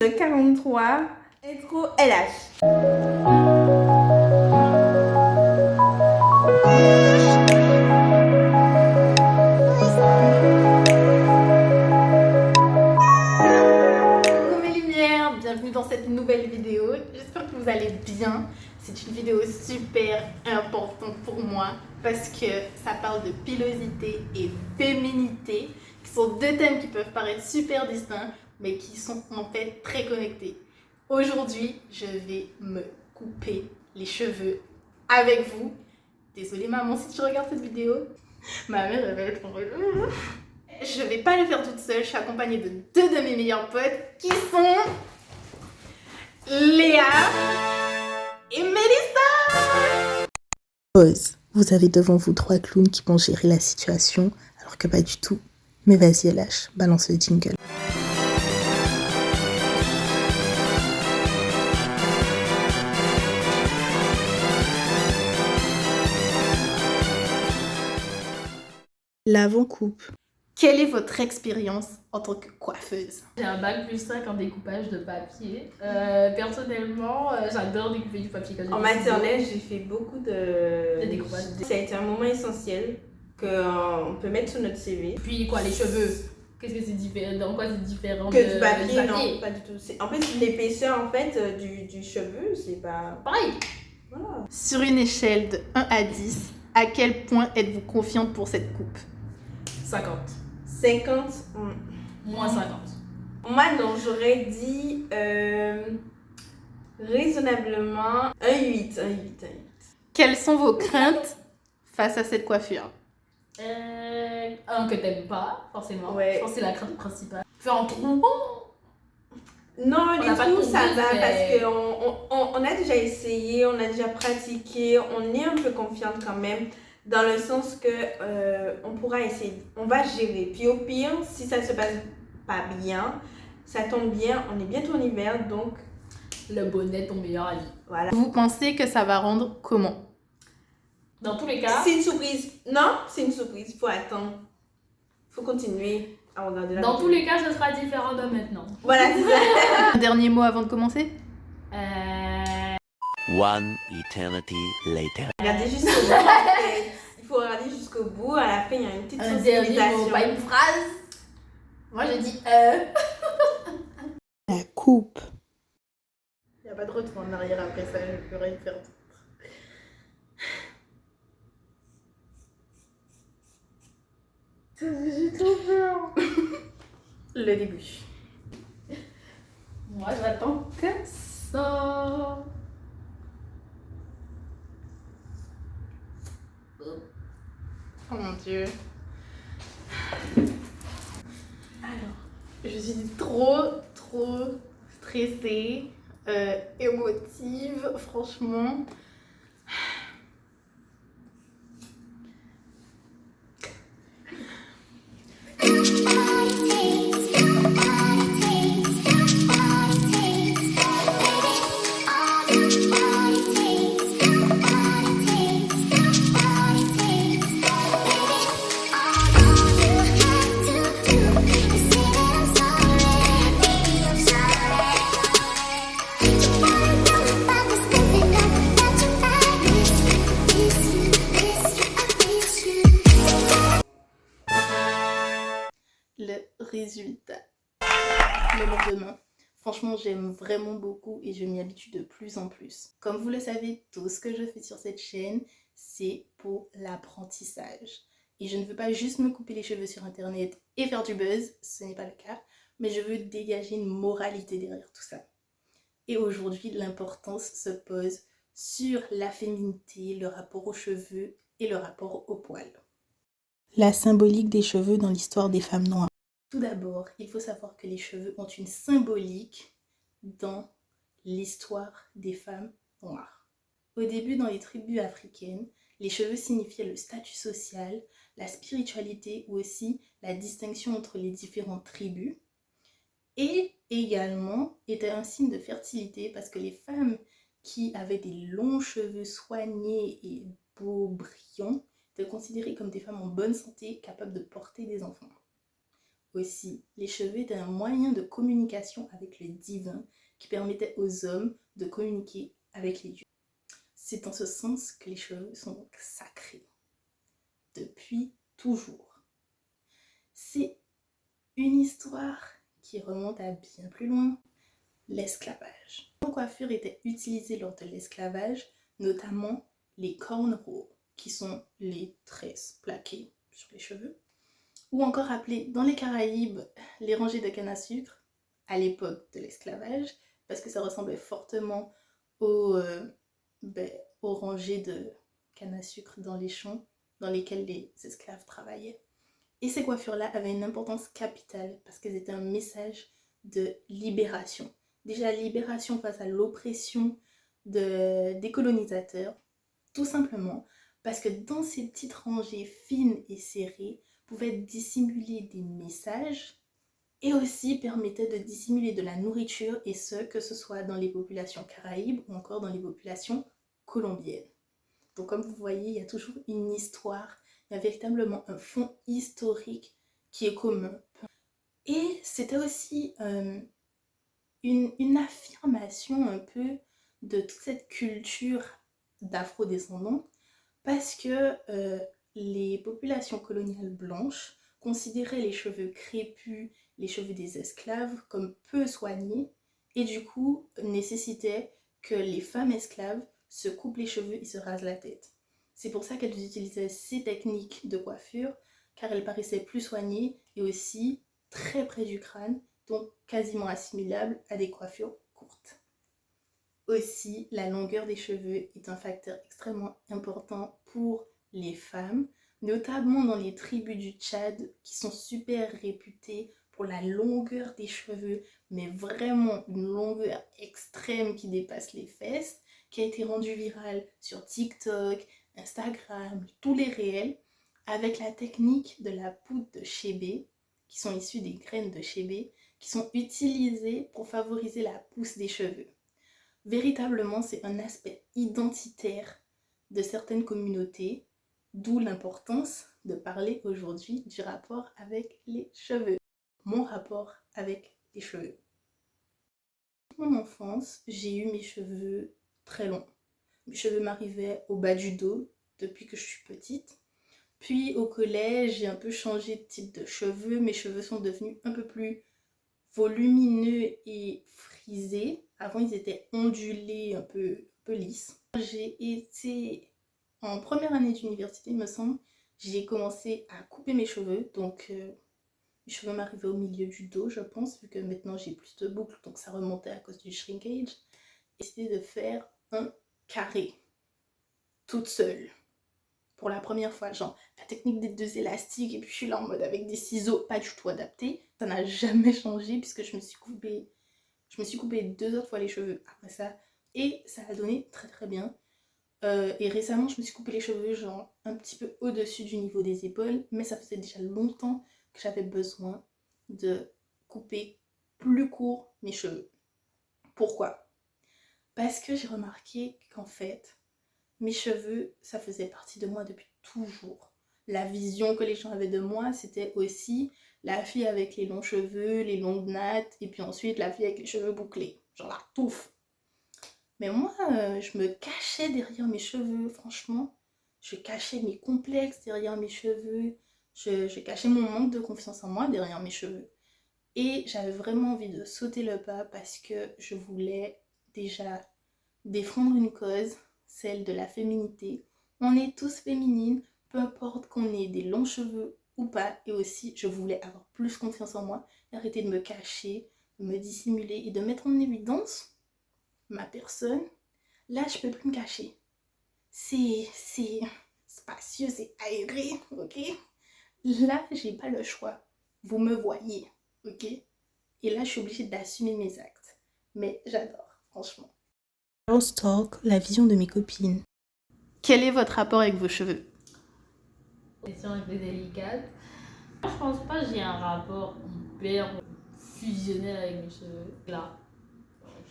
épisode 43, intro LH. Coucou mes lumières, bienvenue dans cette nouvelle vidéo. J'espère que vous allez bien. C'est une vidéo super importante pour moi parce que ça parle de pilosité et féminité, qui sont deux thèmes qui peuvent paraître super distincts, mais qui sont en fait très connectés. Aujourd'hui, je vais me couper les cheveux avec vous. Désolée maman si tu regardes cette vidéo. Ma mère elle va être en mode... Je vais pas le faire toute seule, je suis accompagnée de deux de mes meilleurs potes qui sont Léa et Mélissa. Pause. Vous avez devant vous 3 clowns qui vont gérer la situation, alors que pas du tout. Mais vas-y, LH, balance le jingle. L'avant-coupe. Quelle est votre expérience en tant que coiffeuse? J'ai un bac plus 5 en découpage de papier. Personnellement, j'adore découper du papier. En maternelle, j'ai fait beaucoup de découpage. Ça a été un moment essentiel qu'on peut mettre sur notre CV. Puis quoi, les cheveux? Qu'est-ce que c'est différent? Dans quoi c'est différent Que du papier, non, pas du tout. En fait, l'épaisseur en fait, du cheveu, c'est pas... Pareil. Voilà. Sur une échelle de 1 à 10, à quel point êtes-vous confiante pour cette coupe? 50. 50... Moins 50. Moi, non, j'aurais dit raisonnablement un 8. Quelles sont vos craintes face à cette coiffure? Un que t'aimes pas, forcément. Ouais. Je pense que c'est la crainte principale. Faire un trou. Non, On les n'a pas trous, de ça conduite, va mais- parce qu'on a déjà essayé, on a déjà pratiqué, on est un peu confiante quand même, dans le sens que on pourra essayer, on va gérer. Puis au pire, si ça se passe pas bien, ça tombe bien, on est bientôt en hiver, donc Le bonnet, ton meilleur ami. voilà. Vous pensez que ça va rendre comment? Dans tous les cas, C'est une surprise. Non, c'est une surprise, faut attendre. Faut continuer à regarder la dans vidéo. tous les cas, ce sera différent de maintenant. Voilà, c'est ça. Un dernier mot avant de commencer? One eternity later. Regardez jusqu'au bout. En fait. Il faut regarder jusqu'au bout. À la fin, il y a une petite Un dernier mot, sensibilisation. pas une phrase. Moi, je dis La coupe. Il n'y a pas de retour en arrière après ça, je ne peux rien faire d'autre. J'ai trop peur. Le début. Moi, j'attends que ça. Oh mon dieu. Alors, je suis trop stressée, émotive, franchement. Le résultat. Le lendemain. Franchement, j'aime vraiment beaucoup et je m'y habitue de plus en plus. Comme vous le savez, tout ce que je fais sur cette chaîne, c'est pour l'apprentissage. Et je ne veux pas juste me couper les cheveux sur internet et faire du buzz, ce n'est pas le cas, mais je veux dégager une moralité derrière tout ça. Et aujourd'hui, l'importance se pose sur la féminité, le rapport aux cheveux et le rapport au poil. La symbolique des cheveux dans l'histoire des femmes noires. Tout d'abord, il faut savoir que les cheveux ont une symbolique dans l'histoire des femmes noires. Au début, dans les tribus africaines, les cheveux signifiaient le statut social, la spiritualité ou aussi la distinction entre les différentes tribus. Et également était un signe de fertilité parce que les femmes qui avaient des longs cheveux soignés et beaux, brillants, étaient considérées comme des femmes en bonne santé, capables de porter des enfants. Aussi, les cheveux étaient un moyen de communication avec le divin qui permettait aux hommes de communiquer avec les dieux. C'est en ce sens que les cheveux sont donc sacrés, depuis toujours. C'est une histoire qui remonte à bien plus loin, l'esclavage. Les coiffures étaient utilisées lors de l'esclavage, notamment les cornrows, qui sont les tresses plaquées sur les cheveux, ou encore appelées dans les Caraïbes les rangées de canne à sucre à l'époque de l'esclavage, parce que ça ressemblait fortement aux rangées de canne à sucre dans les champs dans lesquels les esclaves travaillaient. Et ces coiffures-là avaient une importance capitale parce qu'elles étaient un message de libération. Déjà, libération face à l'oppression des colonisateurs, tout simplement parce que dans ces petites rangées fines et serrées pouvaient dissimuler des messages et aussi permettaient de dissimuler de la nourriture, et ce, que ce soit dans les populations caraïbes ou encore dans les populations colombiennes. Donc comme vous voyez, il y a toujours une histoire, il y a véritablement un fond historique qui est commun. Et c'était aussi une affirmation un peu de toute cette culture d'afro-descendants, parce que les populations coloniales blanches considéraient les cheveux crépus, les cheveux des esclaves comme peu soignés, et du coup nécessitaient que les femmes esclaves se coupent les cheveux et se rasent la tête. C'est pour ça qu'elles utilisaient ces techniques de coiffure, car elles paraissaient plus soignées et aussi très près du crâne, donc quasiment assimilables à des coiffures courtes. Aussi, la longueur des cheveux est un facteur extrêmement important pour les femmes, notamment dans les tribus du Tchad qui sont super réputées pour la longueur des cheveux, mais vraiment une longueur extrême qui dépasse les fesses, qui a été rendue virale sur TikTok, Instagram, tous les réels, avec la technique de la poudre de chébé, qui sont issues des graines de chébé, qui sont utilisées pour favoriser la pousse des cheveux. Véritablement, c'est un aspect identitaire de certaines communautés, d'où l'importance de parler aujourd'hui du rapport avec les cheveux. Mon rapport avec les cheveux. Dans mon enfance, j'ai eu mes cheveux très longs. Mes cheveux m'arrivaient au bas du dos depuis que je suis petite. Puis au collège, j'ai un peu changé de type de cheveux. Mes cheveux sont devenus un peu plus volumineux et frisés. Avant, ils étaient ondulés, un peu lisses. J'ai été en première année d'université, il me semble. J'ai commencé à couper mes cheveux. Donc, mes cheveux m'arrivaient au milieu du dos, je pense, vu que maintenant j'ai plus de boucles. Donc, ça remontait à cause du shrinkage. J'ai décidé de faire un carré, toute seule. Pour la première fois, genre la technique des 2 élastiques, et puis je suis là en mode avec des ciseaux pas du tout adaptés. Ça n'a jamais changé puisque je me suis coupé 2 autres fois les cheveux après ça, et ça a donné très très bien. Et récemment, je me suis coupé les cheveux genre un petit peu au-dessus du niveau des épaules, mais ça faisait déjà longtemps que j'avais besoin de couper plus court mes cheveux. Pourquoi? Parce que j'ai remarqué qu'en fait, mes cheveux, ça faisait partie de moi depuis toujours. La vision que les gens avaient de moi, c'était aussi la fille avec les longs cheveux, les longues nattes, et puis ensuite la fille avec les cheveux bouclés, genre la touffe. Mais moi, je me cachais derrière mes cheveux, franchement. Je cachais mes complexes derrière mes cheveux. Je cachais mon manque de confiance en moi derrière mes cheveux. Et j'avais vraiment envie de sauter le pas parce que je voulais déjà défendre une cause, celle de la féminité. On est tous féminines, peu importe qu'on ait des longs cheveux ou pas. Et aussi, je voulais avoir plus confiance en moi, arrêter de me cacher, de me dissimuler et de mettre en évidence ma personne. Là, je peux plus me cacher. C'est spacieux, c'est aéré, ok? Là, j'ai pas le choix. Vous me voyez, ok? Et là, je suis obligée d'assumer mes actes. Mais j'adore, franchement. Girls Talk, la vision de mes copines. Quel est votre rapport avec vos cheveux? Question un peu délicate. Je pense pas que j'ai un rapport hyper fusionnel avec mes cheveux. Là.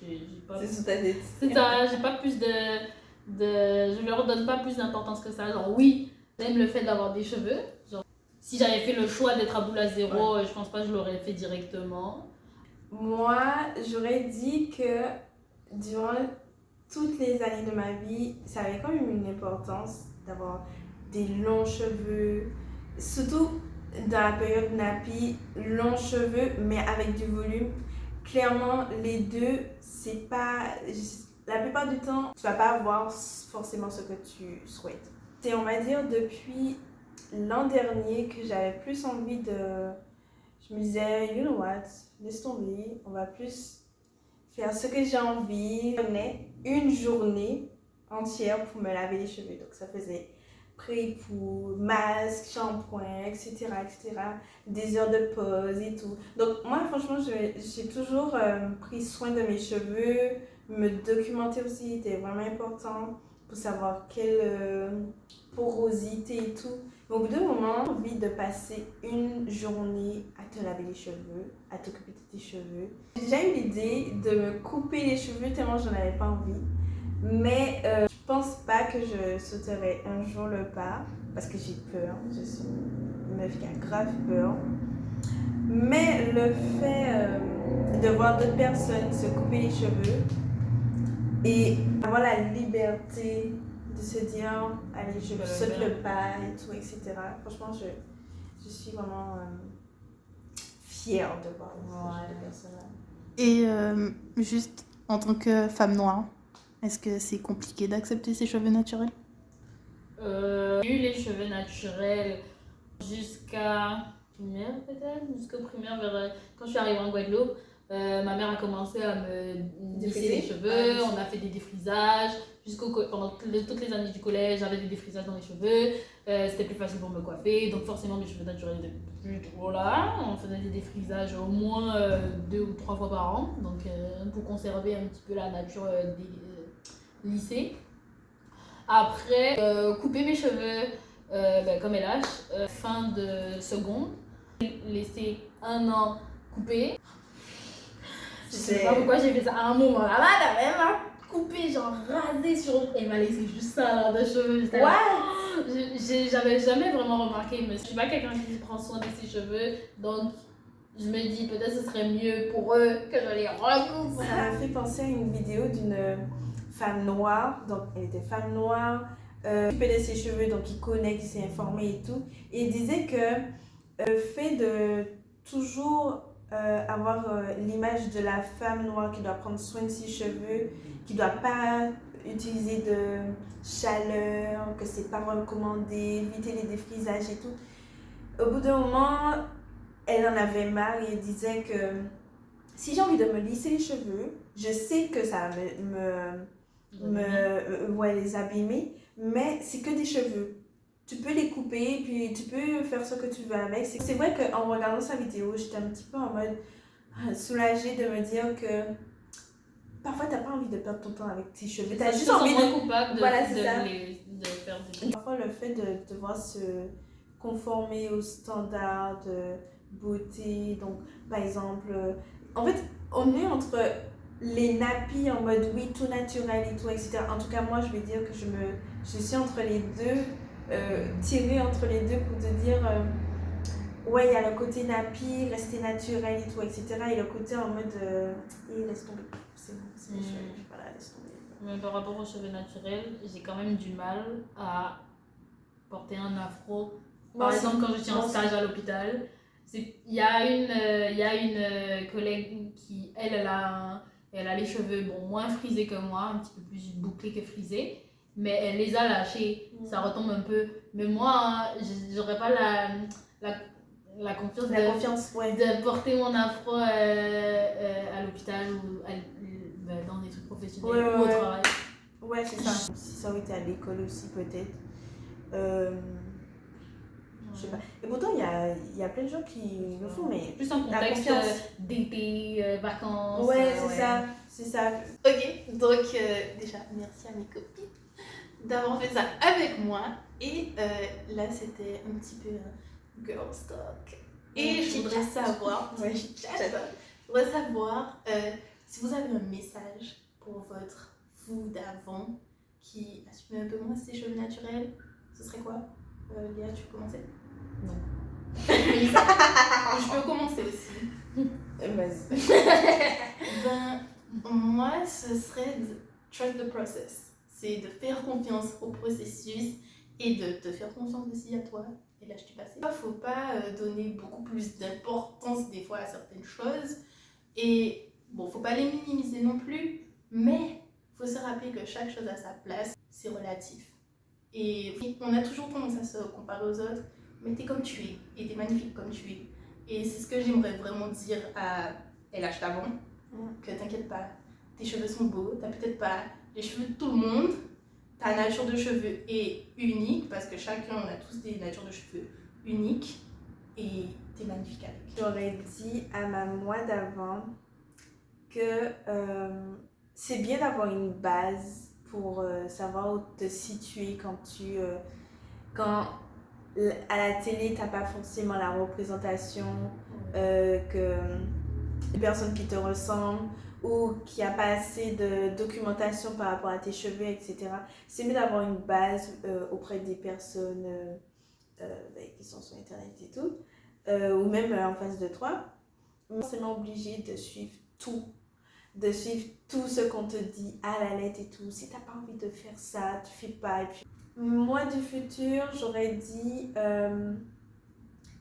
J'ai pas... C'est sous ta tête. C'est ça, j'ai pas plus de... Je leur donne pas plus d'importance que ça. Genre oui, j'aime le fait d'avoir des cheveux. Genre, si j'avais fait le choix d'être à bout à zéro, je pense pas que je l'aurais fait directement. Moi, j'aurais dit que durant toutes les années de ma vie, ça avait quand même une importance d'avoir des longs cheveux, surtout dans la période nappy, longs cheveux mais avec du volume. Clairement, les deux, c'est pas... La plupart du temps, tu vas pas avoir forcément ce que tu souhaites. C'est, on va dire, depuis l'an dernier que j'avais plus envie de... Je me disais, you know what, laisse tomber, on va plus faire ce que j'ai envie. Je prenais une journée entière pour me laver les cheveux. Donc ça faisait pré-époux, masque, shampoing, etc., etc. Des heures de pause et tout. Donc moi, franchement, j'ai toujours pris soin de mes cheveux. Me documenter aussi était vraiment important pour savoir quelle porosité et tout. Mais au bout d'un moment, j'ai envie de passer une journée à te laver les cheveux, à t'occuper de tes cheveux. J'ai déjà eu l'idée de me couper les cheveux tellement je n'en avais pas envie. Mais je pense pas que je sauterai un jour le pas parce que j'ai peur. Je suis une meuf qui a grave peur. Mais le fait de voir d'autres personnes se couper les cheveux et avoir la liberté de se dire, allez, je saute le pas et tout, etc. Franchement, je suis vraiment fière de voir ce genre de personnes-là. Et juste en tant que femme noire, est-ce que c'est compliqué d'accepter ses cheveux naturels? J'ai eu les cheveux naturels jusqu'à primaire peut-être, jusqu'au primaire, quand je suis arrivée en Guadeloupe. Ma mère a commencé à me lisser les cheveux, on a fait des défrisages, pendant toutes les années du collège, j'avais des défrisages dans les cheveux, c'était plus facile pour me coiffer, donc forcément mes cheveux naturels étaient plus trop là, on faisait des défrisages au moins 2 ou 3 fois par an, donc pour conserver un petit peu la nature lissée. Après, couper mes cheveux comme LH, fin de seconde, laisser 1 an coupé. Je sais pas pourquoi j'ai fait ça à un moment là, elle m'a coupé, genre rasé sur le... Elle m'a laissé juste ça là de cheveux. J'avais jamais vraiment remarqué, mais je suis pas quelqu'un qui prend soin de ses cheveux, donc je me dis peut-être ce serait mieux pour eux que je les recoupe. Ça m'a fait penser à une vidéo d'une femme noire, donc elle était femme noire, qui de ses cheveux, donc qui connaît, qui s'est informée et tout, et il disait que le fait de toujours avoir l'image de la femme noire qui doit prendre soin de ses cheveux, qui ne doit pas utiliser de chaleur, que c'est pas recommandé, éviter les défrisages et tout. Au bout d'un moment, elle en avait marre et elle disait que si j'ai envie de me lisser les cheveux, je sais que ça va les abîmer, mais c'est que des cheveux. Tu peux les couper, puis tu peux faire ce que tu veux avec. C'est vrai qu'en regardant sa vidéo, j'étais un petit peu en mode soulagée de me dire que parfois t'as pas envie de perdre ton temps avec tes cheveux. T'as juste envie de faire des... Parfois le fait de devoir se conformer aux standards de beauté, donc par exemple, en fait on est entre les nappies en mode oui tout naturel et tout, etc. En tout cas moi je vais dire que je suis entre les deux. Tirer entre les deux pour te dire ouais il y a le côté nappy, rester naturel et tout, etc. Et le côté en mode laisse tomber, c'est bon, c'est mes cheveux, voilà, laisse tomber. Mais par rapport aux cheveux naturels, j'ai quand même du mal à porter un afro. Par exemple, quand je suis en stage à l'hôpital, il y a une collègue qui, elle a les cheveux moins frisés que moi, un petit peu plus bouclés que frisés. Mais elle les a lâchés, ça retombe un peu. Mais moi, j'aurais pas la confiance, de porter mon afro à l'hôpital ou dans des trucs professionnels ou au travail. Ouais, c'est ça. Si ça aurait été à l'école aussi, peut-être. Je sais pas. Et pourtant, il y a plein de gens qui le font, mais. Plus en contexte d'été, vacances. Ouais, c'est ça. Ok, donc déjà, merci à mes copines d'avoir fait ça avec moi. Et là, c'était un petit peu girl talk. Et je voudrais savoir, je voudrais savoir si vous avez un message pour votre vous d'avant qui assumait un peu moins ses cheveux naturels, ce serait quoi? Léa, tu veux commencer? Non. Je peux commencer aussi. Vas-y. Ben, moi, ce serait de trust the process. C'est de faire confiance au processus et de te faire confiance aussi à toi. Et là, je suis passée. Il ne faut pas donner beaucoup plus d'importance des fois à certaines choses. Et bon, il ne faut pas les minimiser non plus. Mais il faut se rappeler que chaque chose a sa place. C'est relatif. Et on a toujours tendance à se comparer aux autres. Mais t'es comme tu es. Et t'es magnifique comme tu es. Et c'est ce que j'aimerais vraiment dire à LH d'avant. Que t'inquiète pas, tes cheveux sont beaux, t'as peut-être pas les cheveux de tout le monde, ta nature de cheveux est unique parce que chacun, on a tous des natures de cheveux uniques et t'es magnifique avec. J'aurais dit à ma moi d'avant que c'est bien d'avoir une base pour savoir où te situer quand à la télé t'as pas forcément la représentation que des personnes qui te ressemblent ou qu'il n'y a pas assez de documentation par rapport à tes cheveux, etc. C'est mieux d'avoir une base auprès des personnes qui sont sur internet et tout, ou même en face de toi. On est forcément obligé de suivre tout ce qu'on te dit à la lettre et tout. Si t'as pas envie de faire ça, tu fais pas. Et puis... Moi du futur, j'aurais dit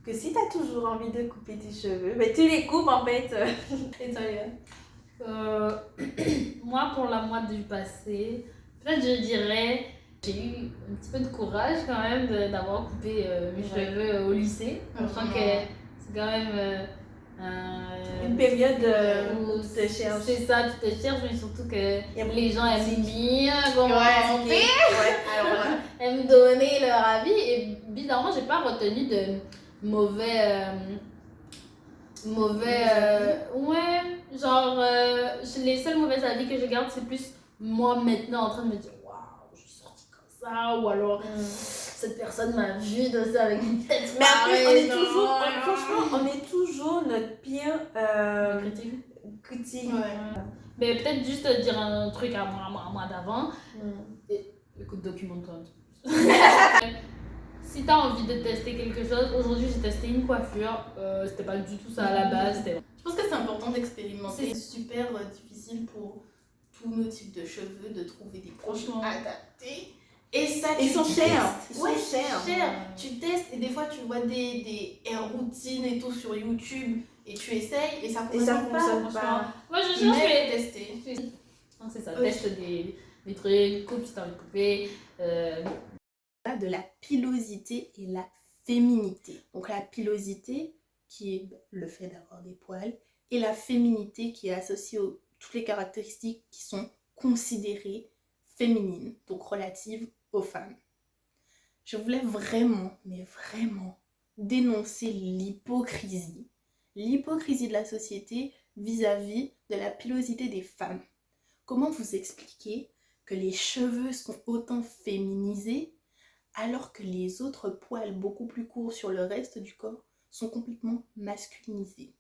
que si t'as toujours envie de couper tes cheveux, ben tu les coupes en fait. Et toi, Léa? Moi, pour la moi du passé, peut-être je dirais, j'ai eu un petit peu de courage quand même d'avoir coupé mes cheveux au lycée. Je sens que c'est quand même une période où où tu te cherches. C'est ça, tu te cherches, mais surtout que beaucoup les gens de aiment critiques. bien commenter, aiment donner leur avis. Et bizarrement, j'ai pas retenu de mauvais. Ouais, genre, les seuls mauvais avis que je garde, c'est plus moi maintenant en train de me dire waouh, je suis sortie comme ça, ou alors cette personne m'a vu de ça avec une tête Mais après, on est pareille, toujours, non. franchement, on est toujours notre pire critique. Ouais. Mais peut-être juste dire un truc à moi d'avant. Écoute, documente-toi un petit peu. Si t'as envie de tester quelque chose, aujourd'hui j'ai testé une coiffure, c'était pas du tout ça à la base. Je pense que c'est important d'expérimenter. C'est super difficile pour tous nos types de cheveux de trouver des produits Franchement. adaptés. Et ça, Ils sont chers. Ouais, cher. Tu testes et des fois tu vois des hair routines et tout sur YouTube et tu essayes et ça Et ça fonctionne fonctionne pas. Moi je cherche, Mais mais tester. non, c'est ça, Oui. teste des trucs, coupe si t'as envie de couper. De la pilosité et la féminité. Donc la pilosité qui est le fait d'avoir des poils et la féminité qui est associée à toutes les caractéristiques qui sont considérées féminines, donc relatives aux femmes. Je voulais vraiment, mais vraiment, dénoncer l'hypocrisie de la société vis-à-vis de la pilosité des femmes. Comment vous expliquer que les cheveux sont autant féminisés alors que les autres poils beaucoup plus courts sur le reste du corps sont complètement masculinisés?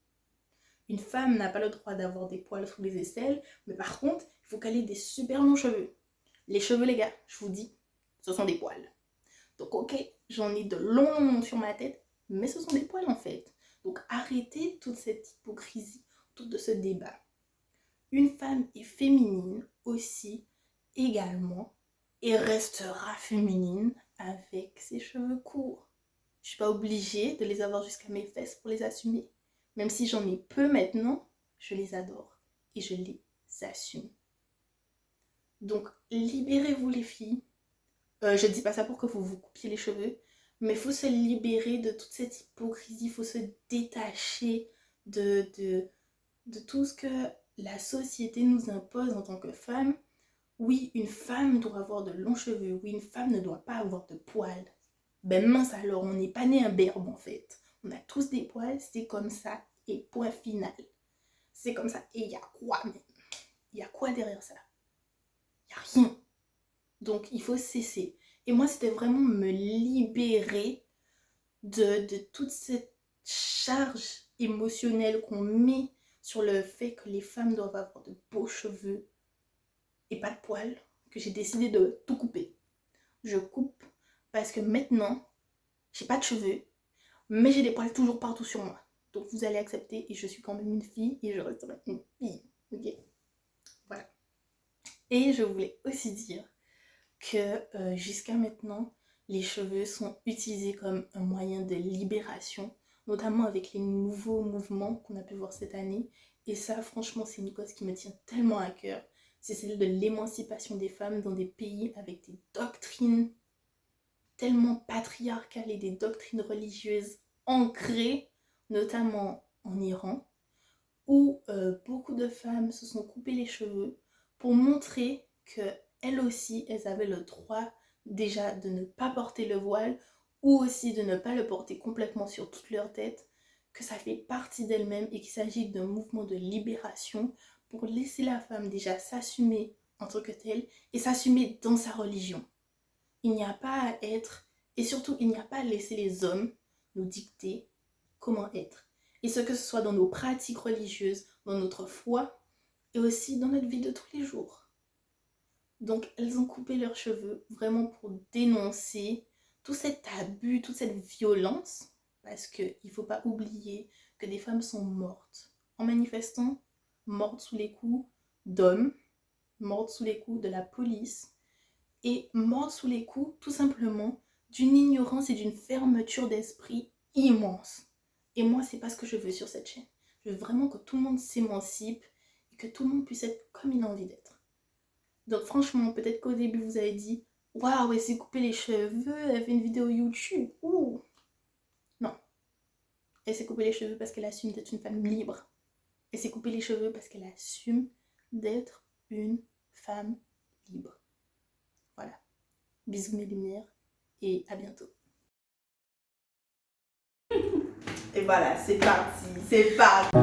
Une femme n'a pas le droit d'avoir des poils sous les aisselles, mais par contre, il faut qu'elle ait des super longs cheveux. Les cheveux, les gars, je vous dis, ce sont des poils. Donc ok, j'en ai de longs sur ma tête, mais ce sont des poils en fait. Donc arrêtez toute cette hypocrisie autour de ce débat. Une femme est féminine aussi, également, et restera féminine avec ses cheveux courts. Je suis pas obligée de les avoir jusqu'à mes fesses pour les assumer. Même si j'en ai peu maintenant, je les adore et je les assume. Donc libérez-vous les filles. Je dis pas ça pour que vous vous coupiez les cheveux, mais il faut se libérer de toute cette hypocrisie, il faut se détacher de tout ce que la société nous impose en tant que femme. Oui, une femme doit avoir de longs cheveux, oui, une femme ne doit pas avoir de poils. Ben mince alors, on n'est pas né un berbe en fait. On a tous des poils, c'est comme ça, et point final. C'est comme ça, et il y a quoi même? Il y a quoi derrière ça? Il n'y a rien. Donc il faut cesser. Et moi, c'était vraiment me libérer de toute cette charge émotionnelle qu'on met sur le fait que les femmes doivent avoir de beaux cheveux et pas de poils, que j'ai décidé de tout couper. Je coupe parce que maintenant, j'ai pas de cheveux. mais j'ai des poils toujours partout sur moi. Donc vous allez accepter, et je suis quand même une fille, et je resterai une fille, ok? Voilà. Et je voulais aussi dire que jusqu'à maintenant, les cheveux sont utilisés comme un moyen de libération, notamment avec les nouveaux mouvements qu'on a pu voir cette année. Et ça, franchement, c'est une cause qui me tient tellement à cœur. C'est celle de l'émancipation des femmes dans des pays avec des doctrines tellement patriarcales et des doctrines religieuses ancrées, notamment en Iran, où beaucoup de femmes se sont coupées les cheveux pour montrer qu'elles aussi, elles avaient le droit déjà de ne pas porter le voile ou aussi de ne pas le porter complètement sur toute leur tête, que ça fait partie d'elles-mêmes et qu'il s'agit d'un mouvement de libération pour laisser la femme déjà s'assumer en tant que telle et s'assumer dans sa religion. Il n'y a pas à être, et surtout il n'y a pas à laisser les hommes nous dicter comment être. Et ce que ce soit dans nos pratiques religieuses, dans notre foi et aussi dans notre vie de tous les jours. Donc elles ont coupé leurs cheveux vraiment pour dénoncer tout cet abus, toute cette violence, parce qu'il ne faut pas oublier que des femmes sont mortes en manifestant, mortes sous les coups d'hommes, mortes sous les coups de la police et mortes sous les coups tout simplement d'une ignorance et d'une fermeture d'esprit immense. Et moi, c'est pas ce que je veux sur cette chaîne. Je veux vraiment que tout le monde s'émancipe et que tout le monde puisse être comme il a envie d'être. Donc franchement, peut-être qu'au début vous avez dit « Waouh, elle s'est coupé les cheveux, elle fait une vidéo YouTube. » Ouh. Non. Elle s'est coupé les cheveux parce qu'elle assume d'être une femme libre. Elle s'est coupé les cheveux parce qu'elle assume d'être une femme libre. Voilà. Bisous mes lumières et à bientôt. Et voilà, c'est parti, c'est parti.